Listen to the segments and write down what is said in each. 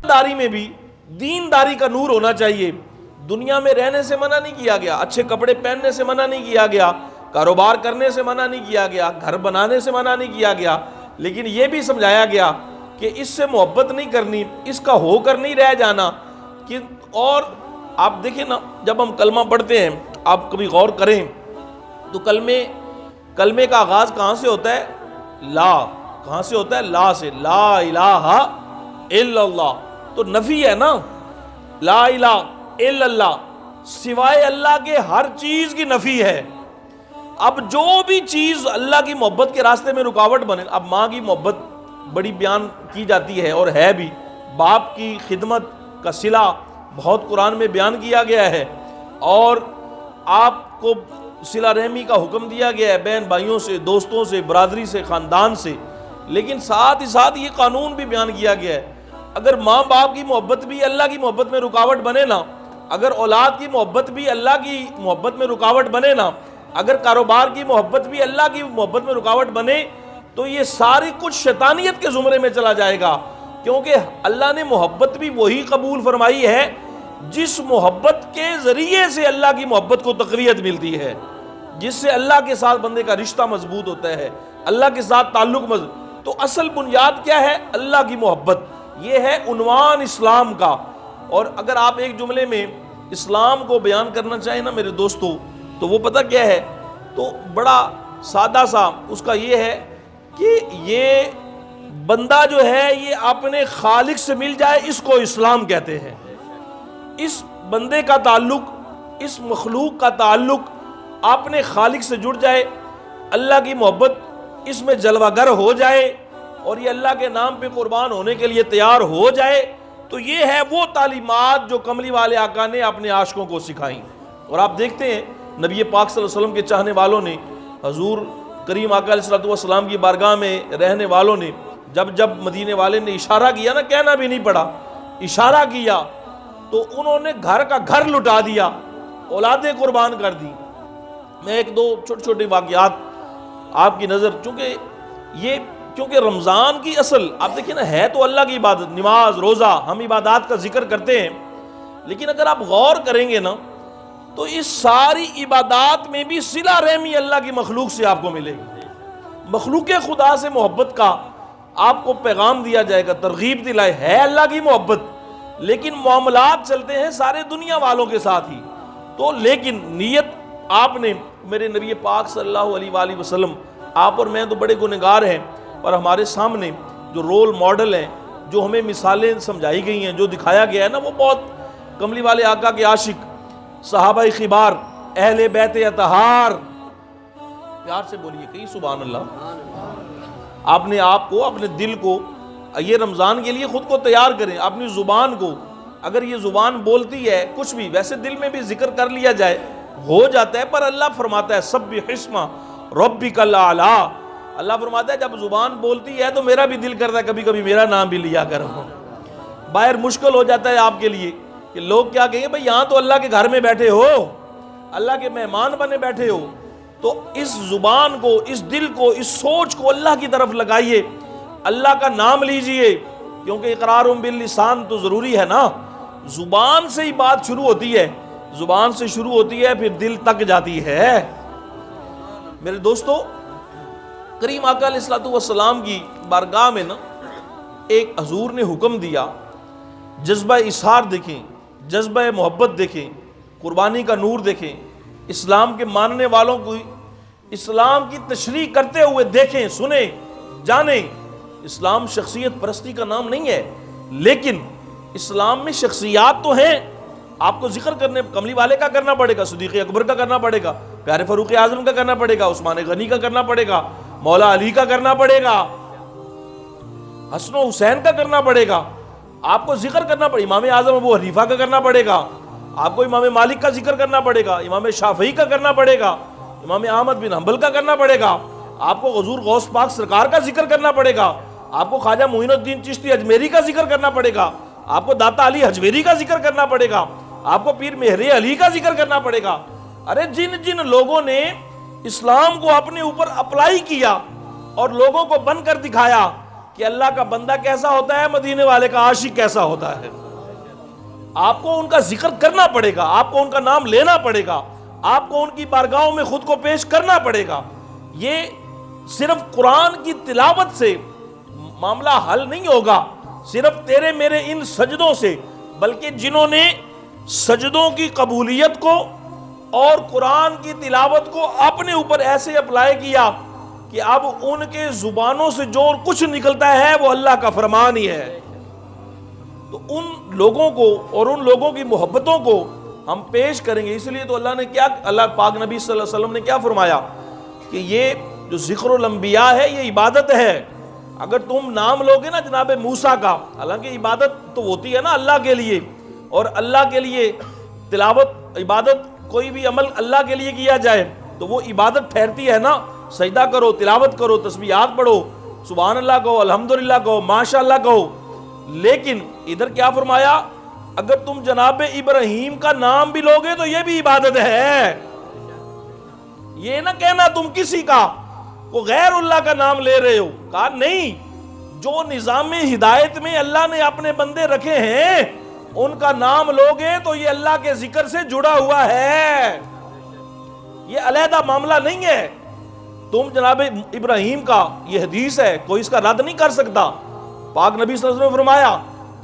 داری میں بھی دینداری کا نور ہونا چاہیے. دنیا میں رہنے سے منع نہیں کیا گیا, اچھے کپڑے پہننے سے منع نہیں کیا گیا, کاروبار کرنے سے منع نہیں کیا گیا, گھر بنانے سے منع نہیں کیا گیا, لیکن یہ بھی سمجھایا گیا کہ اس سے محبت نہیں کرنی, اس کا ہو کر نہیں رہ جانا. کہ اور آپ دیکھیں نا, جب ہم کلمہ پڑھتے ہیں, آپ کبھی غور کریں تو کلمے کا آغاز کہاں سے ہوتا ہے؟ لا. کہاں سے ہوتا ہے؟ لا سے. لا الہ الا اللہ, تو نفی ہے نا. لا الہ الا اللہ, سوائے اللہ کے ہر چیز کی نفی ہے. اب جو بھی چیز اللہ کی محبت کے راستے میں رکاوٹ بنے, اب ماں کی محبت بڑی بیان کی جاتی ہے اور ہے بھی, باپ کی خدمت کا صلہ بہت قرآن میں بیان کیا گیا ہے, اور آپ کو صلہ رحمی کا حکم دیا گیا ہے بہن بھائیوں سے, دوستوں سے, برادری سے, خاندان سے. لیکن ساتھ ہی ساتھ یہ قانون بھی بیان کیا گیا ہے, اگر ماں باپ کی محبت بھی اللہ کی محبت میں رکاوٹ بنے نا, اگر اولاد کی محبت بھی اللہ کی محبت میں رکاوٹ بنے نا, اگر کاروبار کی محبت بھی اللہ کی محبت میں رکاوٹ بنے, تو یہ ساری کچھ شیطانیت کے زمرے میں چلا جائے گا. کیونکہ اللہ نے محبت بھی وہی قبول فرمائی ہے جس محبت کے ذریعے سے اللہ کی محبت کو تقویت ملتی ہے, جس سے اللہ کے ساتھ بندے کا رشتہ مضبوط ہوتا ہے, اللہ کے ساتھ تعلق مضبوط. تو اصل بنیاد کیا ہے؟ اللہ کی محبت. یہ ہے عنوان اسلام کا. اور اگر آپ ایک جملے میں اسلام کو بیان کرنا چاہیں نا میرے دوستو, تو وہ پتہ کیا ہے؟ تو بڑا سادہ سا اس کا یہ ہے کہ یہ بندہ جو ہے یہ اپنے خالق سے مل جائے, اس کو اسلام کہتے ہیں. اس بندے کا تعلق, اس مخلوق کا تعلق اپنے خالق سے جڑ جائے, اللہ کی محبت اس میں جلوہ گر ہو جائے, اور یہ اللہ کے نام پہ قربان ہونے کے لیے تیار ہو جائے. تو یہ ہے وہ تعلیمات جو کملی والے آقا نے اپنے عاشقوں کو سکھائیں. اور آپ دیکھتے ہیں نبی پاک صلی اللہ علیہ وسلم کے چاہنے والوں نے, حضور کریم آقا علیہ السلام کی بارگاہ میں رہنے والوں نے جب مدینے والے نے اشارہ کیا نا, کہنا بھی نہیں پڑا, اشارہ کیا, تو انہوں نے گھر کا گھر لٹا دیا, اولادیں قربان کر دی. میں ایک دو چھوٹے چھوٹے واقعات آپ کی نظر, کیونکہ رمضان کی اصل آپ دیکھیں نا, ہے تو اللہ کی عبادت, نماز روزہ, ہم عبادات کا ذکر کرتے ہیں, لیکن اگر آپ غور کریں گے نا تو اس ساری عبادات میں بھی صلہ رحمی اللہ کی مخلوق سے آپ کو ملے گی. مخلوق خدا سے محبت کا آپ کو پیغام دیا جائے گا, ترغیب دلائے. ہے اللہ کی محبت, لیکن معاملات چلتے ہیں سارے دنیا والوں کے ساتھ ہی. تو لیکن نیت آپ نے, میرے نبی پاک صلی اللہ علیہ وآلہ وسلم, آپ اور میں تو بڑے گنہگار ہیں, اور ہمارے سامنے جو رول ماڈل ہیں, جو ہمیں مثالیں سمجھائی گئی ہیں, جو دکھایا گیا ہے نا, وہ بہت کملی والے آقا کے عاشق, صحابہ خبار, اہل بیت اطہار. پیار سے بولیے کہیں سبحان اللہ. آپ نے آپ کو, اپنے دل کو, یہ رمضان کے لیے خود کو تیار کریں. اپنی زبان کو, اگر یہ زبان بولتی ہے کچھ بھی, ویسے دل میں بھی ذکر کر لیا جائے ہو جاتا ہے, پر اللہ فرماتا ہے سبح اسم ربک الاعلی. اللہ فرماتا ہے جب زبان بولتی ہے تو میرا بھی دل کرتا ہے کبھی کبھی میرا نام بھی لیا کرو. باہر مشکل ہو جاتا ہے آپ کے لیے کہ لوگ کیا کہیں گے, بھئی یہاں تو اللہ کے گھر میں بیٹھے ہو, اللہ کے مہمان بنے بیٹھے ہو. تو اس زبان کو, اس دل کو, اس سوچ کو اللہ کی طرف لگائیے, اللہ کا نام لیجئے, کیونکہ اقرار باللسان تو ضروری ہے نا. زبان سے ہی بات شروع ہوتی ہے, زبان سے شروع ہوتی ہے پھر دل تک جاتی ہے. میرے دوستو, کریم آقا علیہ السلام کی بارگاہ میں نا ایک حضور نے حکم دیا, جذبہ اظہار دیکھیں, جذبہ محبت دیکھیں, قربانی کا نور دیکھیں, اسلام کے ماننے والوں کو اسلام کی تشریح کرتے ہوئے دیکھیں, سنیں, جانیں. اسلام شخصیت پرستی کا نام نہیں ہے, لیکن اسلام میں شخصیات تو ہیں. آپ کو ذکر کرنے کملی والے کا کرنا پڑے گا, صدیق اکبر کا کرنا پڑے گا, پیارے فاروق اعظم کا کرنا پڑے گا, عثمان غنی کا کرنا پڑے گا, مولا علی کا کرنا پڑے گا, حسن و حسین کا کرنا پڑے گا. آپ کو ذکر کرنا پڑے, امام اعظم ابو حنیفہ کا کرنا پڑے گا, آپ کو امام مالک کا ذکر کرنا پڑے گا, امام شافعی کا کرنا پڑے گا, امام احمد بن حنبل کا کرنا پڑے گا, آپ کو حضور غوث پاک سرکار کا ذکر کرنا پڑے گا, آپ کو خواجہ معین الدین چشتی اجمیری کا ذکر کرنا پڑے گا, آپ کو داتا علی حجویری کا ذکر کرنا پڑے گا, آپ کو پیر مہر علی کا ذکر کرنا پڑے گا. ارے جن جن لوگوں نے اسلام کو اپنے اوپر اپلائی کیا اور لوگوں کو بن کر دکھایا کہ اللہ کا بندہ کیسا ہوتا ہے، مدینے والے کا عاشق کیسا ہوتا ہے۔ آپ کو ان کا ذکر کرنا پڑے گا، آپ کو ان کا نام لینا پڑے گا، آپ کو ان کی بارگاہوں میں خود کو پیش کرنا پڑے گا۔ یہ صرف قرآن کی تلاوت سے معاملہ حل نہیں ہوگا، صرف تیرے میرے ان سجدوں سے، بلکہ جنہوں نے سجدوں کی قبولیت کو اور قرآن کی تلاوت کو اپنے اوپر ایسے اپلائی کیا کہ اب ان کے زبانوں سے جو کچھ نکلتا ہے وہ اللہ کا فرمان ہی ہے۔ تو ان لوگوں کو اور ان لوگوں کی محبتوں کو ہم پیش کریں گے۔ اس لیے تو اللہ نے کیا، اللہ پاک نبی صلی اللہ علیہ وسلم نے کیا فرمایا کہ یہ جو ذکر الانبیاء ہے یہ عبادت ہے۔ اگر تم نام لوگے نا جناب موسیٰ کا، حالانکہ عبادت تو ہوتی ہے نا اللہ کے لیے، اور اللہ کے لیے تلاوت، عبادت کوئی بھی عمل اللہ کے لیے کیا جائے تو وہ عبادت ٹھہرتی ہے نا۔ سجدہ کرو، تلاوت کرو، تسبیحات پڑھو، سبحان اللہ کہو، الحمدللہ کہو، ماشاءاللہ کہو۔ لیکن ادھر کیا فرمایا، اگر تم جناب ابراہیم کا نام بھی لوگے تو یہ بھی عبادت ہے۔ یہ نہ کہنا تم کسی کا وہ غیر اللہ کا نام لے رہے ہو، کہا نہیں، جو نظام ہدایت میں اللہ نے اپنے بندے رکھے ہیں ان کا نام لوگے تو یہ اللہ کے ذکر سے جڑا ہوا ہے، یہ علیحدہ معاملہ نہیں ہے۔ تم جناب ابراہیم کا، یہ حدیث ہے، کوئی اس کا رد نہیں کر سکتا۔ پاک نبی صلی اللہ علیہ وسلم نے فرمایا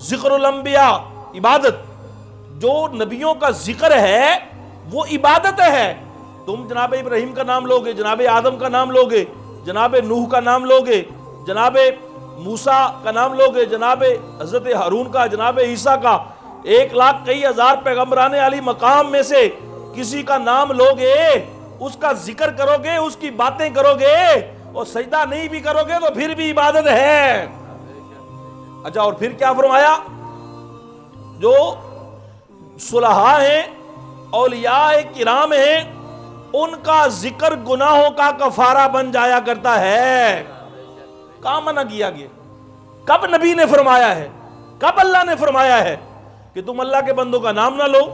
ذکر الانبیاء عبادت، جو نبیوں کا ذکر ہے وہ عبادت ہے۔ تم جناب ابراہیم کا نام لوگے، جناب آدم کا نام لوگے، جناب نوح کا نام لوگے، جناب موسیٰ کا نام لوگے، جناب حضرت ہارون کا، جناب عیسیٰ کا، 1,00,000 کئی ہزار پیغمبران علی مقام میں سے کسی کا نام لوگے، اس کا ذکر کرو گے، اس کی باتیں کرو گے اور سجدہ نہیں بھی کرو گے تو پھر بھی عبادت ہے۔ اچھا، اور پھر کیا فرمایا، جو صلحاء ہیں، اولیاء کرام ہیں، ان کا ذکر گناہوں کا کفارہ بن جایا کرتا ہے۔ کہاں منع کیا گیا؟ کب نبی نے فرمایا ہے، کب اللہ نے فرمایا ہے کہ تم اللہ کے بندوں کا نام نہ لو،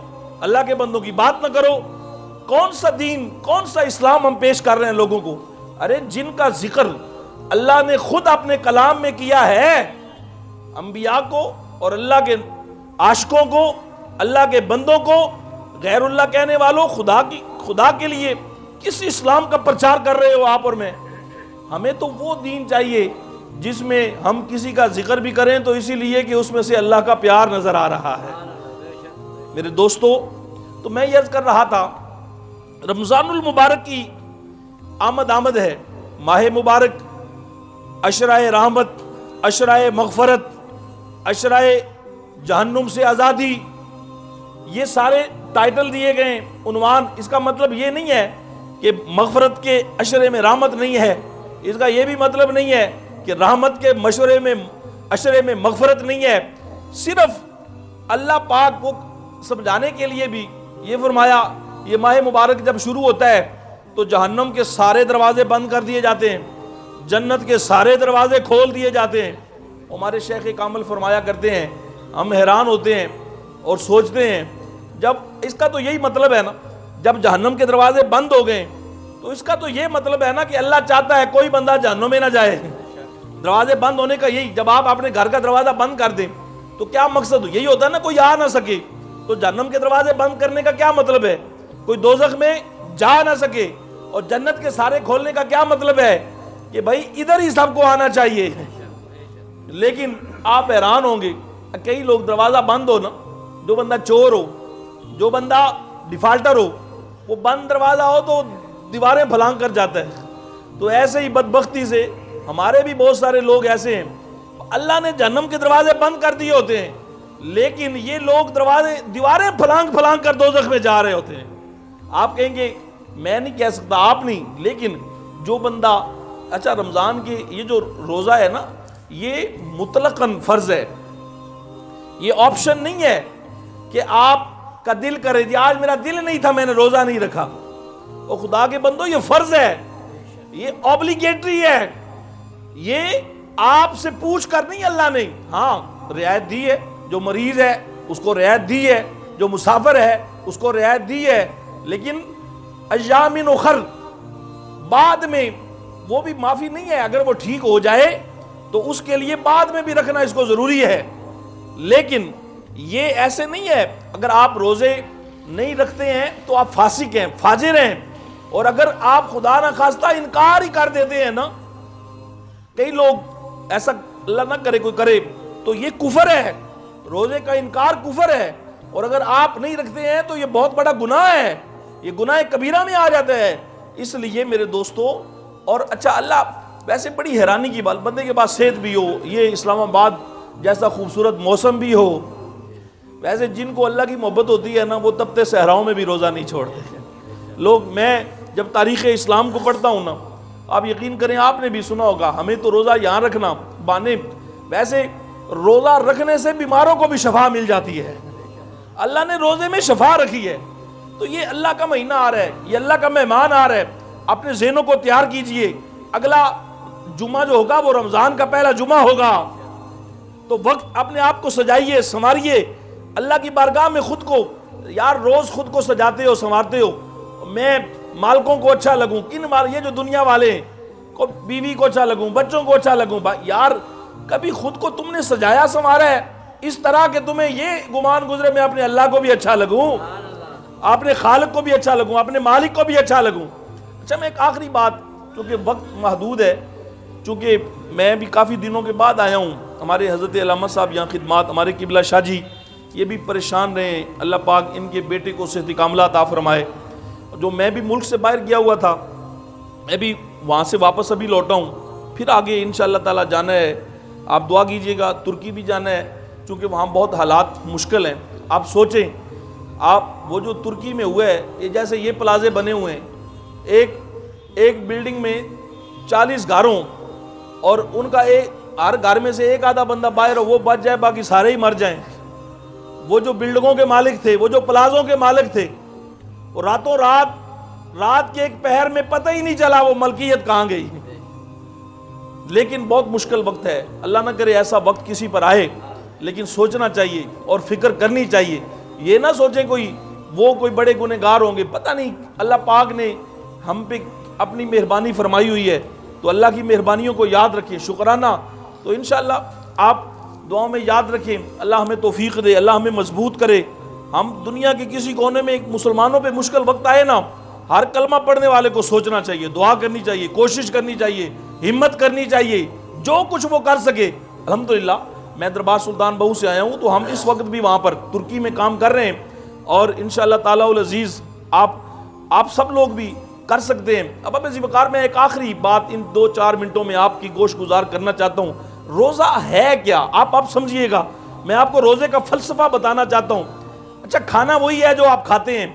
اللہ کے بندوں کی بات نہ کرو؟ کون سا دین، کون سا اسلام ہم پیش کر رہے ہیں لوگوں کو؟ ارے جن کا ذکر اللہ نے خود اپنے کلام میں کیا ہے، انبیاء کو اور اللہ کے عاشقوں کو، اللہ کے بندوں کو غیر اللہ کہنے والوں، خدا کے لیے کس اسلام کا پرچار کر رہے ہو آپ اور میں؟ ہمیں تو وہ دین چاہیے جس میں ہم کسی کا ذکر بھی کریں تو اسی لیے کہ اس میں سے اللہ کا پیار نظر آ رہا ہے۔ میرے دوستو، تو میں یہ عرض کر رہا تھا، رمضان المبارک کی آمد ہے، ماہ مبارک، عشرۂ رحمت، عشرۂ مغفرت، عشرۂ جہنم سے آزادی، یہ سارے ٹائٹل دیے گئے ہیں، عنوان۔ اس کا مطلب یہ نہیں ہے کہ مغفرت کے عشرے میں رحمت نہیں ہے، اس کا یہ بھی مطلب نہیں ہے کہ رحمت کے عشرے میں مغفرت نہیں ہے۔ صرف اللہ پاک کو سمجھانے کے لیے بھی یہ فرمایا، یہ ماہ مبارک جب شروع ہوتا ہے تو جہنم کے سارے دروازے بند کر دیے جاتے ہیں، جنت کے سارے دروازے کھول دیے جاتے ہیں۔ ہمارے شیخ کامل فرمایا کرتے ہیں، ہم حیران ہوتے ہیں اور سوچتے ہیں، جب اس کا تو یہی مطلب ہے نا، جب جہنم کے دروازے بند ہو گئے تو اس کا تو یہ مطلب ہے نا کہ اللہ چاہتا ہے کوئی بندہ جہنم میں نہ جائے۔ دروازے بند ہونے کا یہی، جب آپ اپنے گھر کا دروازہ بند کر دیں تو کیا مقصد؟ یہی ہوتا ہے نا کوئی آ نہ سکے۔ تو جہنم کے دروازے بند کرنے کا کیا مطلب ہے؟ کوئی دوزخ میں جا نہ سکے۔ اور جنت کے سارے کھولنے کا کیا مطلب ہے؟ کہ بھائی ادھر ہی سب کو آنا چاہیے۔ لیکن آپ حیران ہوں گے، کئی لوگ دروازہ بند ہو نا، جو بندہ چور ہو، جو بندہ ڈیفالٹر ہو، وہ بند دروازہ ہو تو دیواریں پھلانگ کر جاتا ہے۔ تو ایسے ہی بدبختی سے ہمارے بھی بہت سارے لوگ ایسے ہیں، اللہ نے جہنم کے دروازے بند کر دیے ہوتے ہیں لیکن یہ لوگ دیواریں پھلانگ کر دوزخ میں جا رہے ہوتے ہیں۔ آپ کہیں گے میں نہیں کہہ سکتا، آپ نہیں، لیکن جو بندہ، اچھا رمضان کی یہ جو روزہ ہے نا، یہ مطلقاً فرض ہے، یہ آپشن نہیں ہے کہ آپ کا دل کرے جی آج میرا دل نہیں تھا میں نے روزہ نہیں رکھا۔ اور خدا کے بندو یہ فرض ہے، یہ اوبلیگیٹری ہے، یہ آپ سے پوچھ کر نہیں اللہ نے، ہاں رعایت دی ہے، جو مریض ہے اس کو رعایت دی ہے، جو مسافر ہے اس کو رعایت دی ہے، لیکن ایام اخر بعد میں وہ بھی معافی نہیں ہے، اگر وہ ٹھیک ہو جائے تو اس کے لیے بعد میں بھی رکھنا اس کو ضروری ہے، لیکن یہ ایسے نہیں ہے اگر آپ روزے نہیں رکھتے ہیں تو آپ فاسق ہیں، فاجر ہیں، اور اگر آپ خدا نہ خواستہ انکار ہی کر دیتے ہیں نا، کئی لوگ ایسا اللہ نہ کرے کوئی کرے تو یہ کفر ہے، روزے کا انکار کفر ہے، اور اگر آپ نہیں رکھتے ہیں تو یہ بہت بڑا گناہ ہے، یہ گناہ کبیرہ میں آ جاتا ہے۔ اس لیے میرے دوستو، اور اچھا اللہ ویسے بڑی حیرانی کی بات، بندے کے پاس صحت بھی ہو، یہ اسلام آباد جیسا خوبصورت موسم بھی ہو، ویسے جن کو اللہ کی محبت ہوتی ہے نا وہ تپتے صحراؤں میں بھی روزہ نہیں چھوڑتے لوگ۔ میں جب تاریخ اسلام کو پڑھتا ہوں نا، آپ یقین کریں، آپ نے بھی سنا ہوگا، ہمیں تو روزہ یہاں رکھنا بانے، ویسے روزہ رکھنے سے بیماروں کو بھی شفا مل جاتی ہے، اللہ نے روزے میں شفا رکھی ہے۔ تو یہ اللہ کا مہینہ آ رہا ہے، یہ اللہ کا مہمان آ رہا ہے، اپنے ذہنوں کو تیار کیجئے، اگلا جمعہ جو ہوگا وہ رمضان کا پہلا جمعہ ہوگا، تو وقت اپنے آپ کو سجائیے، سنواریے، اللہ کی بارگاہ میں خود کو، یار روز خود کو سجاتے ہو، سنوارتے ہو، میں مالکوں کو اچھا لگوں، یہ جو دنیا والے ہیں، کو بیوی کو اچھا لگوں، بچوں کو اچھا لگوں، یار کبھی خود کو تم نے سجایا سنوارا ہے اس طرح کہ تمہیں یہ گمان گزرے میں اپنے اللہ کو بھی اچھا لگوں، اپنے خالق کو بھی اچھا لگوں، اپنے مالک کو بھی اچھا لگوں۔ اچھا میں ایک آخری بات، چونکہ وقت محدود ہے، چونکہ میں بھی کافی دنوں کے بعد آیا ہوں، ہمارے حضرت علامہ صاحب یہاں خدمات، ہمارے قبلہ شاہ جی یہ بھی پریشان رہے، اللہ پاک ان کے بیٹے کو صحت کاملہ عطا فرمائے۔ جو میں بھی ملک سے باہر گیا ہوا تھا، میں بھی وہاں سے واپس ابھی لوٹا ہوں، پھر آگے انشاءاللہ تعالی جانا ہے، آپ دعا کیجئے گا، ترکی بھی جانا ہے، چونکہ وہاں بہت حالات مشکل ہیں۔ آپ سوچیں، آپ وہ جو ترکی میں ہوا ہے، یہ جیسے یہ پلازے بنے ہوئے ہیں، ایک بلڈنگ میں 40 گھروں، اور ان کا ہر گھر میں سے ایک آدھا بندہ باہر ہو، وہ بچ جائے، باقی سارے ہی مر جائیں۔ وہ جو بلڈنگوں کے مالک تھے، وہ جو پلازوں کے مالک تھے، وہ راتوں رات کے ایک پہر میں پتہ ہی نہیں چلا وہ ملکیت کہاں گئی۔ لیکن بہت مشکل وقت ہے، اللہ نہ کرے ایسا وقت کسی پر آئے، لیکن سوچنا چاہیے اور فکر کرنی چاہیے، یہ نہ سوچیں کوئی بڑے گنہگار ہوں گے، پتہ نہیں، اللہ پاک نے ہم پہ اپنی مہربانی فرمائی ہوئی ہے، تو اللہ کی مہربانیوں کو یاد رکھیں، شکرانہ۔ تو انشاءاللہ آپ دعاؤں میں یاد رکھیں، اللہ ہمیں توفیق دے، اللہ ہمیں مضبوط کرے۔ ہم دنیا کے کسی کونے میں مسلمانوں پہ مشکل وقت آئے نا، ہر کلمہ پڑھنے والے کو سوچنا چاہیے، دعا کرنی چاہیے، کوشش کرنی چاہیے، ہمت کرنی چاہیے، جو کچھ وہ کر سکے۔ الحمدللہ میں دربار سلطان بہو سے آیا ہوں، تو ہم اس وقت بھی وہاں پر ترکی میں کام کر رہے ہیں، اور انشاءاللہ تعالی العزیز آپ سب لوگ بھی کر سکتے ہیں۔ اب ذی وقار میں ایک آخری بات ان 2-4 منٹوں میں آپ کی گوش گزار کرنا چاہتا ہوں۔ روزہ ہے کیا؟ آپ سمجھیے گا، میں آپ کو روزے کا فلسفہ بتانا چاہتا ہوں۔ اچھا کھانا وہی ہے جو آپ کھاتے ہیں،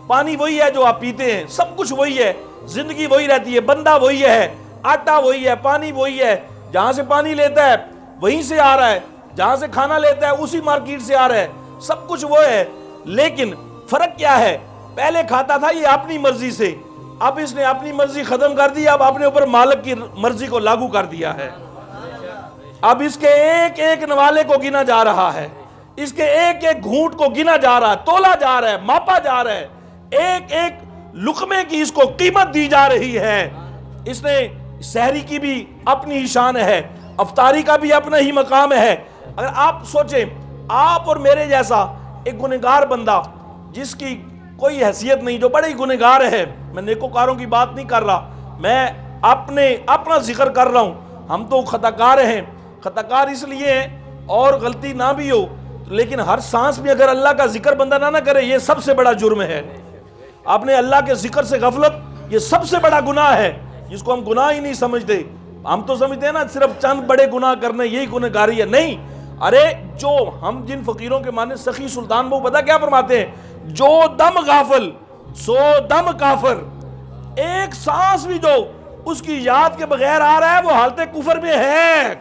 پانی وہی ہے جو آپ پیتے ہیں، سب کچھ وہی ہے، زندگی وہی رہتی ہے، بندہ وہی ہے، آٹا وہی ہے، پانی وہی ہے، جہاں سے پانی لیتا ہے وہیں سے آ رہا ہے، جہاں سے کھانا لیتا ہے اسی مارکیٹ سے آ رہا ہے، سب کچھ وہ ہے، لیکن فرق کیا ہے؟ پہلے کھاتا تھا یہ اپنی مرضی سے، اب اس نے اپنی مرضی ختم کر دی، اب اپنے اوپر مالک کی مرضی کو لاگو کر دیا ہے۔ اب اس کے ایک ایک نوالے کو گنا جا رہا ہے، اس کے ایک ایک گھونٹ کو گنا جا رہا ہے، تولا جا رہا ہے، ماپا جا رہا ہے، ایک ایک لقمے کی اس کو قیمت دی جا رہی ہے۔ اس نے سحری کی بھی اپنی ہی شان ہے، افطاری کا بھی اپنا ہی مقام ہے۔ اگر آپ سوچیں، آپ اور میرے جیسا ایک گنہگار بندہ جس کی کوئی حیثیت نہیں، جو بڑے ہی گنہگار ہے، میں نیکوکاروں کی بات نہیں کر رہا، میں اپنا ذکر کر رہا ہوں، ہم تو خطاکار ہیں، خطاکار اس لیے ہیں اور غلطی نہ بھی ہو، لیکن ہر سانس میں اگر اللہ کا ذکر بندہ نہ کرے، یہ سب سے بڑا جرم ہے۔ آپ نے اللہ کے ذکر سے غفلت، یہ سب سے بڑا گناہ ہے، جس کو ہم گناہ ہی نہیں سمجھتے۔ ہم تو سمجھتے ہیں نا صرف چند بڑے گناہ کرنے یہی گنہگاری ہے، نہیں۔ ارے جو ہم جن فقیروں کے معنی سخی سلطان بہو پتہ کیا فرماتے ہیں؟ جو دم غافل سو دم کافر، ایک سانس بھی جو اس کی یاد کے بغیر آ رہا ہے وہ حالت کفر میں ہے۔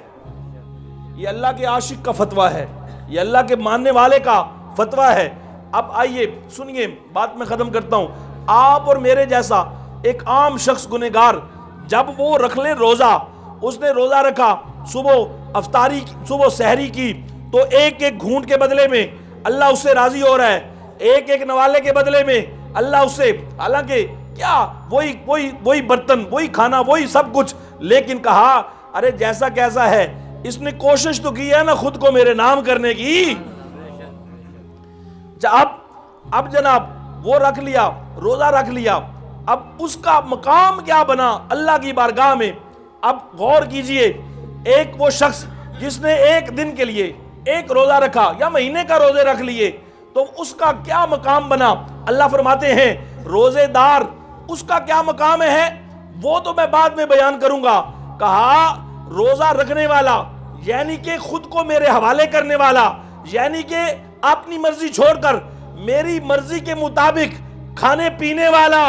یہ اللہ کے عاشق کا فتویٰ ہے، یہ اللہ کے ماننے والے کا فتویٰ ہے۔ اب آئیے سنیے، بات میں ختم کرتا ہوں۔ آپ اور میرے جیسا ایک عام شخص گنہگار جب وہ رکھ لے روزہ، اس نے روزہ رکھا، صبح سحری کی، تو ایک ایک گھونٹ کے بدلے میں اللہ اس سے راضی ہو رہا ہے، ایک ایک نوالے کے بدلے میں اللہ اس سے، حالانکہ کیا وہی برتن، وہی کھانا، وہی سب کچھ، لیکن کہا ارے جیسا کیسا ہے، اس نے کوشش تو کی ہے نا خود کو میرے نام کرنے کی۔ اب جناب وہ رکھ لیا، روزہ رکھ لیا، اب اس کا مقام کیا بنا اللہ کی بارگاہ میں۔ اب غور کیجئے، ایک وہ شخص جس نے ایک دن کے لیے ایک روزہ رکھا یا مہینے کا روزے رکھ لیے تو اس کا کیا مقام بنا۔ اللہ فرماتے ہیں روزے دار اس کا کیا مقام ہے وہ تو میں بعد میں بیان کروں گا۔ کہا روزہ رکھنے والا یعنی کہ خود کو میرے حوالے کرنے والا، یعنی کہ اپنی مرضی چھوڑ کر میری مرضی کے مطابق کھانے پینے والا۔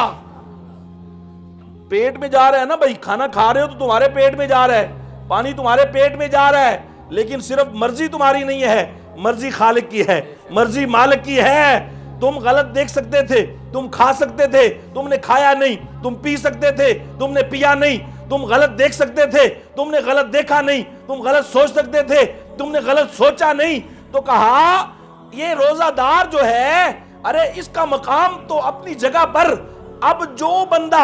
پیٹ میں جا رہا ہے نا بھائی، کھانا کھا رہے ہو تو تمہارے پیٹ میں جا رہا ہے، پانی تمہارے پیٹ میں جا رہا ہے، لیکن صرف مرضی تمہاری نہیں ہے، مرضی خالق کی ہے، مرضی مالک کی ہے۔ تم غلط دیکھ سکتے تھے، تم کھا سکتے تھے، تم نے کھایا نہیں، تم پی سکتے تھے، تم نے پیا نہیں، تم غلط دیکھ سکتے تھے، تم نے غلط دیکھا نہیں، تم غلط سوچ سکتے تھے، تم نے غلط سوچا نہیں۔ تو کہا یہ روزہ دار جو ہے ارے اس کا مقام تو اپنی جگہ پر۔ اب جو بندہ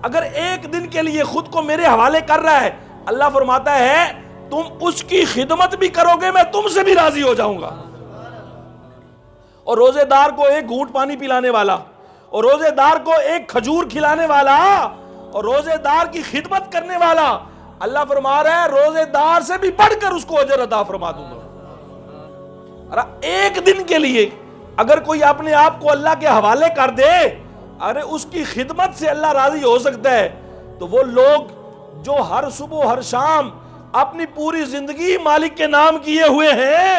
اگر ایک دن کے لیے خود کو میرے حوالے کر رہا ہے، اللہ فرماتا ہے تم اس کی خدمت بھی کرو گے میں تم سے بھی راضی ہو جاؤں گا۔ اور روزے دار کو ایک گھونٹ پانی پلانے والا، اور روزے دار کو ایک کھجور کھلانے والا، اور روزے دار کی خدمت کرنے والا، اللہ فرما رہا ہے روزے دار سے بھی بڑھ کر اس کو اجر عطا فرما دوں گا۔ ایک دن کے لیے اگر کوئی اپنے آپ کو اللہ کے حوالے کر دے، ارے اس کی خدمت سے اللہ راضی ہو سکتا ہے۔ تو وہ لوگ جو ہر صبح ہر شام اپنی پوری زندگی مالک کے نام کیے ہوئے ہیں،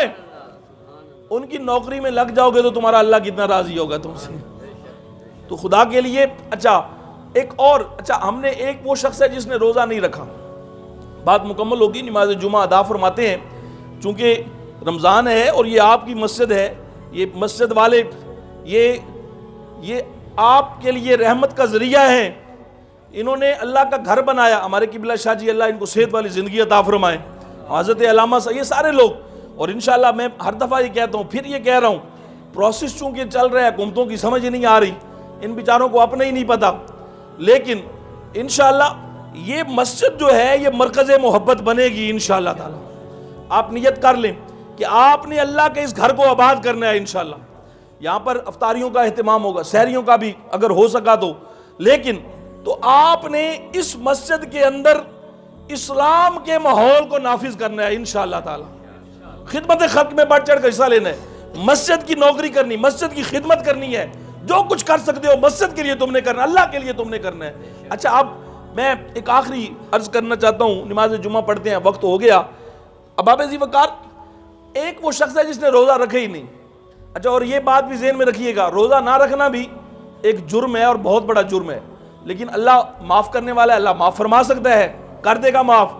ان کی نوکری میں لگ جاؤ گے تو تمہارا اللہ کتنا راضی ہوگا تم سے۔ تو خدا کے لیے ہم نے ایک وہ شخص ہے جس نے روزہ نہیں رکھا، بات مکمل ہوگی، نماز جمعہ ادا فرماتے ہیں، چونکہ رمضان ہے اور یہ آپ کی مسجد ہے، یہ مسجد والے یہ آپ کے لیے رحمت کا ذریعہ ہیں، انہوں نے اللہ کا گھر بنایا۔ ہمارے قبلہ شاہ جی اللہ ان کو صحت والی زندگی عطا فرمائے، حضرت علامہ یہ سارے لوگ، اور انشاءاللہ میں ہر دفعہ یہ کہتا ہوں پھر یہ کہہ رہا ہوں، پروسیس چونکہ چل رہا ہے، حکومتوں کی سمجھ نہیں آ رہی، ان بیچاروں کو اپنا ہی نہیں پتا، لیکن انشاءاللہ یہ مسجد جو ہے یہ مرکز محبت بنے گی انشاءاللہ تعالی۔ آپ نیت کر لیں کہ آپ نے اللہ کے اس گھر کو آباد کرنا ہے انشاءاللہ۔ یہاں پر افطاریوں کا اہتمام ہوگا، سحریوں کا بھی اگر ہو سکا تو، لیکن تو آپ نے اس مسجد کے اندر اسلام کے ماحول کو نافذ کرنا ہے انشاءاللہ تعالی۔ خدمت خلق میں بڑھ چڑھ کر حصہ لینا ہے، مسجد کی نوکری کرنی، مسجد کی خدمت کرنی ہے، جو کچھ کر سکتے ہو مسجد کے لیے تم نے کرنا، اللہ کے لیے تم نے کرنا ہے۔ اچھا اب میں ایک آخری عرض کرنا چاہتا ہوں، نماز جمعہ پڑھتے ہیں، وقت ہو گیا۔ اب آپ ذی وقار ایک وہ شخص ہے جس نے روزہ رکھے ہی نہیں۔ اچھا اور یہ بات بھی ذہن میں رکھیے گا، روزہ نہ رکھنا بھی ایک جرم ہے اور بہت بڑا جرم ہے، لیکن اللہ معاف کرنے والا ہے، اللہ معاف فرما سکتا ہے، کر دے گا معاف۔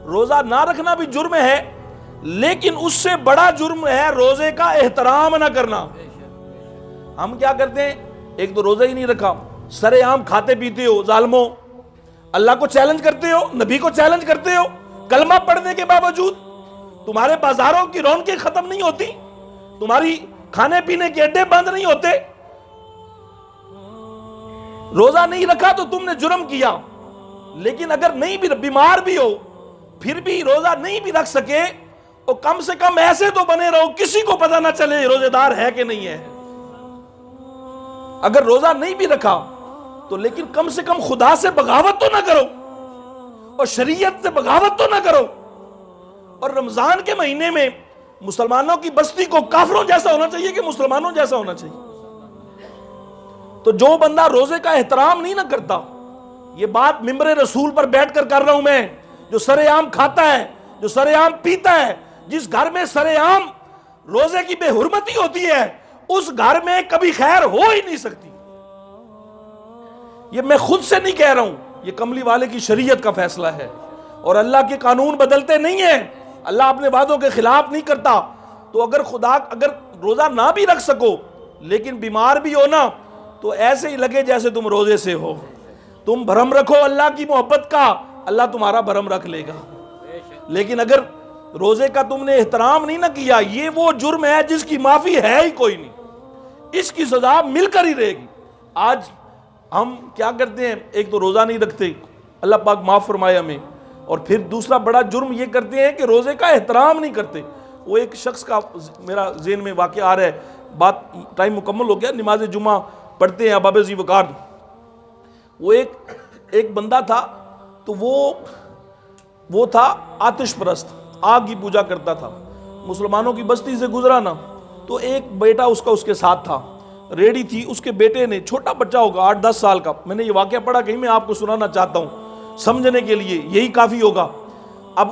روزہ نہ رکھنا بھی جرم ہے، لیکن اس سے بڑا جرم ہے روزے کا احترام نہ کرنا۔ ہم کیا کرتے ہیں، ایک تو روزہ ہی نہیں رکھا، سر عام کھاتے پیتے ہو، ظالموں، اللہ کو چیلنج کرتے ہو، نبی کو چیلنج کرتے ہو، کلمہ پڑھنے کے باوجود تمہارے بازاروں کی رونقیں ختم نہیں ہوتی، تمہاری کھانے پینے کے اڈے بند نہیں ہوتے۔ روزہ نہیں رکھا تو تم نے جرم کیا، لیکن اگر نہیں بھی بیمار بھی ہو پھر بھی روزہ نہیں بھی رکھ سکے تو کم سے کم ایسے تو بنے رہو کسی کو پتہ نہ چلے روزے دار ہے کہ نہیں ہے۔ اگر روزہ نہیں بھی رکھا تو لیکن کم سے کم خدا سے بغاوت تو نہ کرو اور شریعت سے بغاوت تو نہ کرو۔ اور رمضان کے مہینے میں مسلمانوں کی بستی کو کافروں جیسا ہونا چاہیے کہ مسلمانوں جیسا ہونا چاہیے۔ تو جو بندہ روزے کا احترام نہیں نہ کرتا، یہ بات ممبر رسول پر بیٹھ کر رہا ہوں میں، جو سر عام کھاتا ہے، جو سر عام پیتا ہے، جس گھر میں سر عام روزے کی بے حرمتی ہوتی ہے اس گھر میں کبھی خیر ہو ہی نہیں سکتی۔ یہ میں خود سے نہیں کہہ رہا ہوں، یہ کملی والے کی شریعت کا فیصلہ ہے، اور اللہ کے قانون بدلتے نہیں ہیں، اللہ اپنے وعدوں کے خلاف نہیں کرتا۔ تو اگر روزہ نہ بھی رکھ سکو لیکن بیمار بھی ہو نا تو ایسے ہی لگے جیسے تم روزے سے ہو، تم بھرم رکھو اللہ کی محبت کا، اللہ تمہارا بھرم رکھ لے گا۔ لیکن اگر روزے کا تم نے احترام نہیں نہ کیا، یہ وہ جرم ہے جس کی معافی ہے ہی کوئی نہیں، اس کی سزا مل کر ہی رہے گی۔ آج ہم کیا کرتے ہیں، ایک تو روزہ نہیں رکھتے، اللہ پاک معاف فرمائے ہمیں، اور پھر دوسرا بڑا جرم یہ کرتے ہیں کہ روزے کا احترام نہیں کرتے۔ وہ ایک شخص کا میرا ذہن میں واقعہ آ رہا ہے، بات ٹائم مکمل ہو گیا، نماز جمعہ پڑھتے ہیں اباب ذی وقار۔ وہ ایک بندہ تھا، تو وہ تھا آتش پرست، آگ کی پوجا کرتا تھا، مسلمانوں کی بستی سے گزرا نا، تو ایک بیٹا اس کا اس کے ساتھ تھا، ریڈی تھی، اس کے بیٹے نے، چھوٹا بچہ ہوگا 8-10 سال کا، میں نے یہ واقعہ پڑھا کہیں، میں آپ کو سنانا چاہتا ہوں سمجھنے کے لیے، یہی کافی ہوگا۔ اب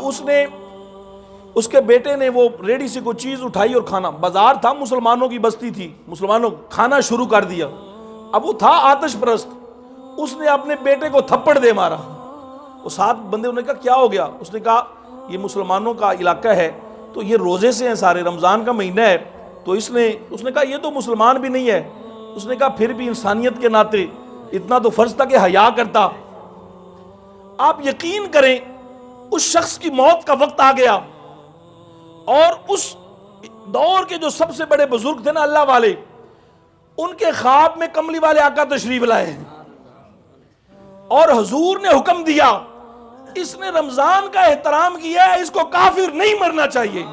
اس کے بیٹے نے وہ ریڈی سے کوئی چیز اٹھائی اور کھانا، بازار تھا، مسلمانوں کی بستی تھی، مسلمانوں کھانا شروع کر دیا۔ اب وہ تھا آتش پرست، اس نے اپنے بیٹے کو تھپڑ دے مارا۔ وہ 7 بندے، انہوں نے کہا کیا ہو گیا؟ اس نے کہا یہ مسلمانوں کا علاقہ ہے، تو یہ روزے سے ہیں سارے، رمضان کا مہینہ ہے، تو اس نے کہا یہ تو مسلمان بھی نہیں ہے۔ اس نے کہا پھر بھی انسانیت کے ناطے اتنا تو فرض تھا کہ حیا کرتا۔ آپ یقین کریں، اس شخص کی موت کا وقت آ گیا، اور اس دور کے جو سب سے بڑے بزرگ تھے نا اللہ والے، ان کے خواب میں کملی والے آقا تشریف لائے، اور حضور نے حکم دیا اس نے رمضان کا احترام کیا ہے، اس کو کافر نہیں مرنا چاہیے،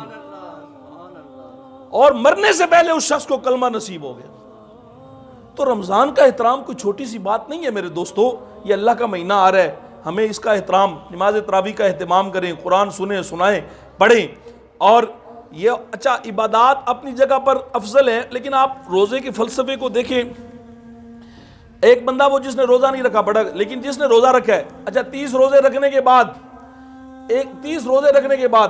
اور مرنے سے پہلے اس شخص کو کلمہ نصیب ہو گیا۔ تو رمضان کا احترام کوئی چھوٹی سی بات نہیں ہے میرے دوستو، یہ اللہ کا مہینہ آ رہا ہے، ہمیں اس کا احترام، نماز تراویح کا اہتمام کریں، قرآن سنیں، سنائیں، پڑھیں۔ اور یہ اچھا عبادات اپنی جگہ پر افضل ہیں، لیکن آپ روزے کے فلسفے کو دیکھیں۔ ایک بندہ وہ جس نے روزہ نہیں رکھا بڑا، لیکن جس نے روزہ رکھا ہے، اچھا 30 روزے رکھنے کے بعد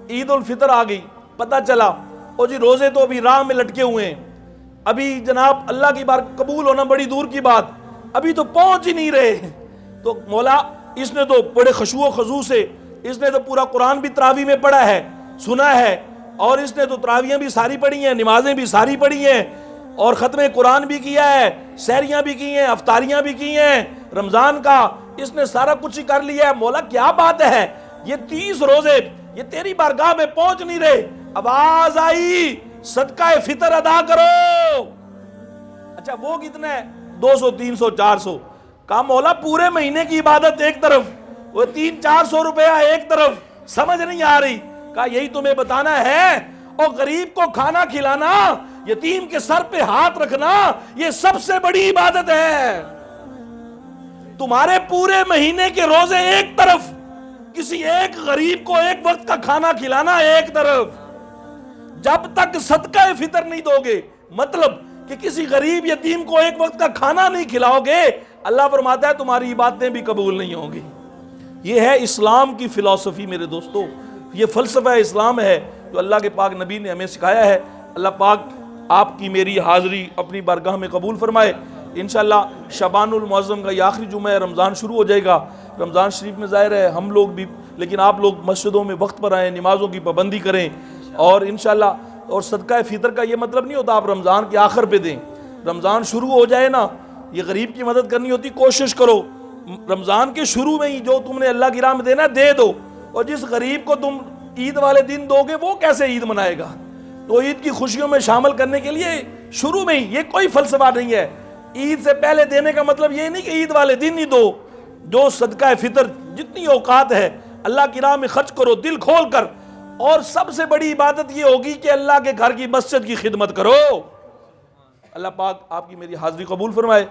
عید الفطر آ گئی، پتہ چلا او جی روزے تو ابھی راہ میں لٹکے ہوئے ہیں، ابھی جناب اللہ کی بار قبول ہونا بڑی دور کی بات، ابھی تو پہنچ ہی نہیں رہے۔ تو مولا اس نے تو بڑے خشوع و خضوع سے، اس نے تو پورا قرآن بھی تراویح میں پڑھا ہے، سنا ہے، اور اس نے تو تراویحیں بھی ساری پڑھی ہیں، نمازیں بھی ساری پڑھی ہیں، اور ختم قرآن بھی کیا ہے، سحریاں بھی کی ہیں، افطاریاں بھی کی ہیں، رمضان کا اس نے سارا کچھ ہی کر لیا ہے۔ مولا کیا بات ہے، یہ 30 روزے یہ تیری بارگاہ میں پہنچ نہیں رہے، آواز آئی صدقہ فطر ادا کرو۔ اچھا وہ کتنا ہے؟ 200 300 400، کہا مولا پورے مہینے کی عبادت ایک طرف، وہ 300-400 روپیہ ایک طرف، سمجھ نہیں آ رہی۔ کہا یہی تمہیں بتانا ہے، اور غریب کو کھانا کھلانا، یتیم کے سر پہ ہاتھ رکھنا، یہ سب سے بڑی عبادت ہے۔ تمہارے پورے مہینے کے روزے ایک طرف، کسی ایک غریب کو ایک وقت کا کھانا کھلانا ایک طرف، جب تک صدقہ فطر نہیں دو گے، مطلب کہ کسی غریب یتیم کو ایک وقت کا کھانا نہیں کھلاؤ گے، اللہ فرماتا ہے تمہاری عبادتیں بھی قبول نہیں ہوں گی۔ یہ ہے اسلام کی فلسفی میرے دوستو، یہ فلسفہ اسلام ہے جو اللہ کے پاک نبی نے ہمیں سکھایا ہے۔ اللہ پاک آپ کی میری حاضری اپنی بارگاہ میں قبول فرمائے۔ انشاءاللہ شعبان المعظم کا یہ آخری جمعہ ہے، رمضان شروع ہو جائے گا۔ رمضان شریف میں ظاہر ہے ہم لوگ بھی، لیکن آپ لوگ مسجدوں میں وقت پر آئیں، نمازوں کی پابندی کریں، اور انشاءاللہ اور صدقہ فطر کا یہ مطلب نہیں ہوتا آپ رمضان کے آخر پہ دیں، رمضان شروع ہو جائے نا، یہ غریب کی مدد کرنی ہوتی، کوشش کرو رمضان کے شروع میں ہی جو تم نے اللہ کی راہ میں دینا دے دو، اور جس غریب کو تم عید والے دن دو گے وہ کیسے عید منائے گا؟ تو عید کی خوشیوں میں شامل کرنے کے لیے شروع میں ہی، یہ کوئی فلسفہ نہیں ہے، عید سے پہلے دینے کا مطلب یہ نہیں کہ عید والے دن ہی دو، جو صدقہ فطر جتنی اوقات ہے اللہ کی راہ میں خرچ کرو دل کھول کر، اور سب سے بڑی عبادت یہ ہوگی کہ اللہ کے گھر کی مسجد کی خدمت کرو۔ اللہ پاک آپ کی میری حاضری قبول فرمائے۔